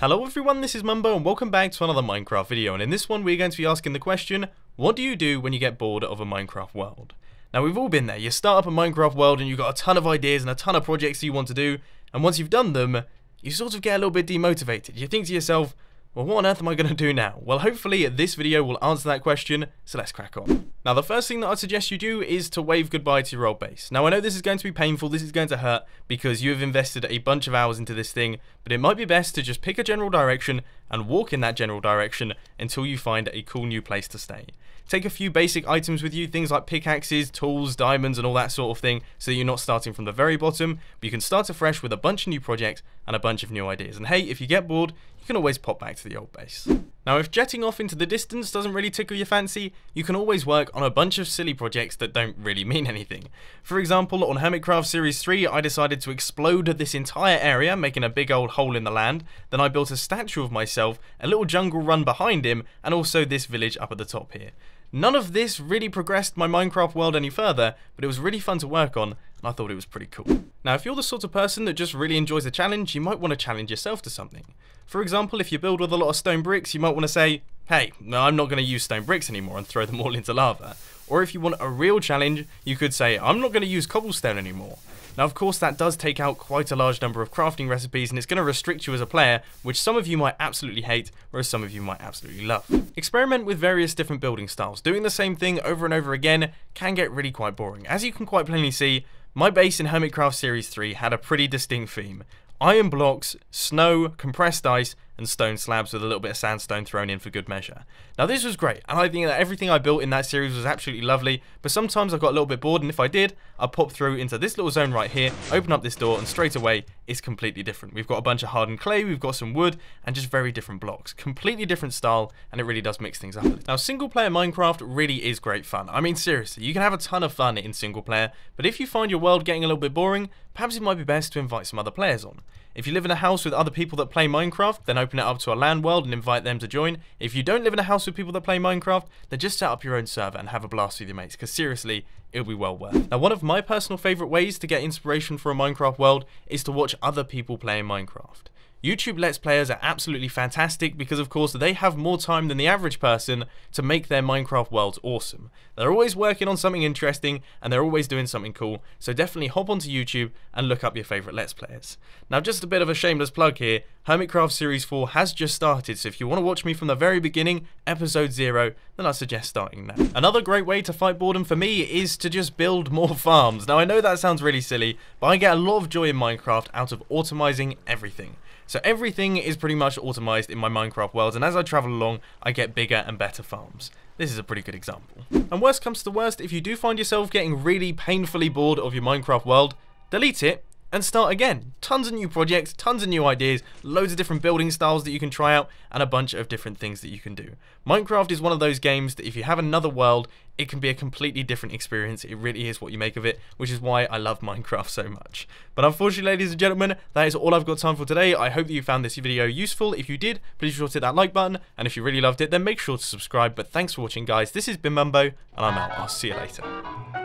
Hello everyone, this is Mumbo and welcome back to another Minecraft video, and in this one we're going to be asking the question, what do you do when you get bored of a Minecraft world? Now we've all been there, you start up a Minecraft world and you've got a ton of ideas and a ton of projects you want to do, and once you've done them, you sort of get a little bit demotivated. You think to yourself, well, what on earth am I going to do now? Well, hopefully this video will answer that question, so let's crack on. Now, the first thing that I'd suggest you do is to wave goodbye to your old base. Now, I know this is going to be painful, this is going to hurt, because you have invested a bunch of hours into this thing, but it might be best to just pick a general direction and walk in that general direction until you find a cool new place to stay. Take a few basic items with you, things like pickaxes, tools, diamonds, and all that sort of thing, so that you're not starting from the very bottom, but you can start afresh with a bunch of new projects and a bunch of new ideas. And hey, if you get bored, you can always pop back to the old base. Now, if jetting off into the distance doesn't really tickle your fancy, you can always work on a bunch of silly projects that don't really mean anything. For example, on Hermitcraft Series 3, I decided to explode this entire area, making a big old hole in the land. Then I built a statue of myself, a little jungle run behind him, and also this village up at the top here. None of this really progressed my Minecraft world any further, but it was really fun to work on, and I thought it was pretty cool. Now, if you're the sort of person that just really enjoys a challenge, you might want to challenge yourself to something. For example, if you build with a lot of stone bricks, you might want to say, hey, no, I'm not going to use stone bricks anymore and throw them all into lava. Or if you want a real challenge, you could say, I'm not going to use cobblestone anymore. Now, of course, that does take out quite a large number of crafting recipes, and it's going to restrict you as a player, which some of you might absolutely hate, whereas some of you might absolutely love. Experiment with various different building styles. Doing the same thing over and over again can get really quite boring. As you can quite plainly see, my base in Hermitcraft Series 3 had a pretty distinct theme. Iron blocks, snow, compressed ice, and stone slabs with a little bit of sandstone thrown in for good measure. Now, this was great, and I think that everything I built in that series was absolutely lovely, but sometimes I got a little bit bored, and if I did, I'd pop through into this little zone right here, open up this door, and straight away, it's completely different. We've got a bunch of hardened clay, we've got some wood, and just very different blocks. Completely different style, and it really does mix things up a little. Now, single player Minecraft really is great fun. I mean, seriously, you can have a ton of fun in single player, but if you find your world getting a little bit boring, perhaps it might be best to invite some other players on. If you live in a house with other people that play Minecraft, then open it up to a LAN world and invite them to join. If you don't live in a house with people that play Minecraft, then just set up your own server and have a blast with your mates, because seriously, it'll be well worth it. Now, one of my personal favourite ways to get inspiration for a Minecraft world is to watch other people playing Minecraft. YouTube Let's Players are absolutely fantastic because, of course, they have more time than the average person to make their Minecraft worlds awesome. They're always working on something interesting and they're always doing something cool, so definitely hop onto YouTube and look up your favourite Let's Players. Now, just a bit of a shameless plug here, Hermitcraft Series 4 has just started, so if you want to watch me from the very beginning, episode 0, then I suggest starting now. Another great way to fight boredom for me is to just build more farms. Now, I know that sounds really silly, but I get a lot of joy in Minecraft out of automizing everything. So everything is pretty much automized in my Minecraft world, and as I travel along, I get bigger and better farms. This is a pretty good example. And worst comes to worst, if you do find yourself getting really painfully bored of your Minecraft world, delete it and start again. Tons of new projects, tons of new ideas, loads of different building styles that you can try out, and a bunch of different things that you can do. Minecraft is one of those games that if you have another world, it can be a completely different experience. It really is what you make of it, which is why I love Minecraft so much. But unfortunately, ladies and gentlemen, that is all I've got time for today. I hope that you found this video useful. If you did, please be sure to hit that like button, and if you really loved it, then make sure to subscribe. But thanks for watching, guys. This has been Mumbo, and I'm out. I'll see you later.